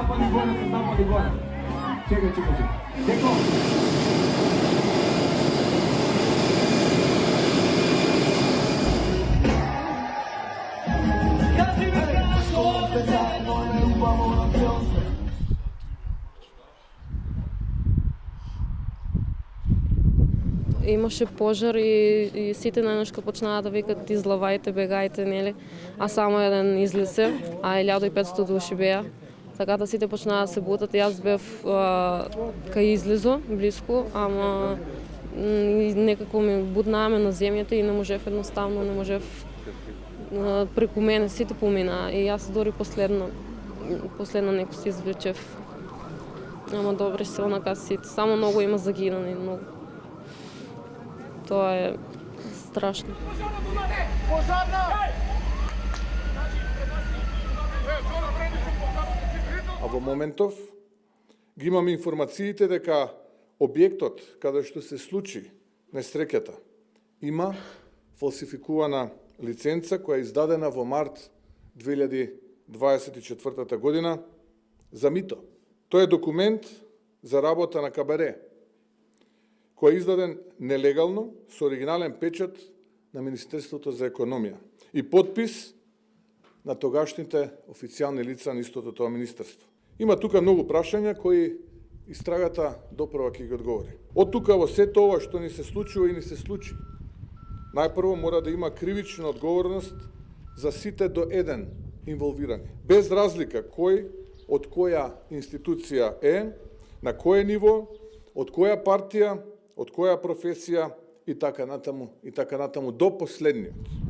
Напади горе. Чекай. Деко. Имаше пожар и сите најнешко почнаа да викат излавајте, бегајте, нели? А само еден излезе, а 1500 души беа. Така да сите почнаа да се бутат. Јас бев кај излезо, близко, ама некако ми буднааме на земјата и не можев едноставно, преку мене сите поминаа и јас дори последно некој се извлечев. Ама добре се онака сите, само многу има загинани, многу. Тоа е страшно. А во моментов ги имаме информациите дека објектот каде што се случи несреќата има фалсификувана лиценца која е издадена во март 2024 година за мито. Тој е документ за работа на КБР, кој е издаден нелегално со оригинален печат на Министерството за економија и подпис на тогашните официјални лица на истото тоа министерство. Има тука многу прашања кои истрагата доправа ќе ги одговори. Од тука во сето ова што ни се случува и ни се случи, најпрво мора да има кривична одговорност за сите до еден инволвирани. Без разлика кој од која институција е, на кое ниво, од која партија, од која професија и така натаму до последниот.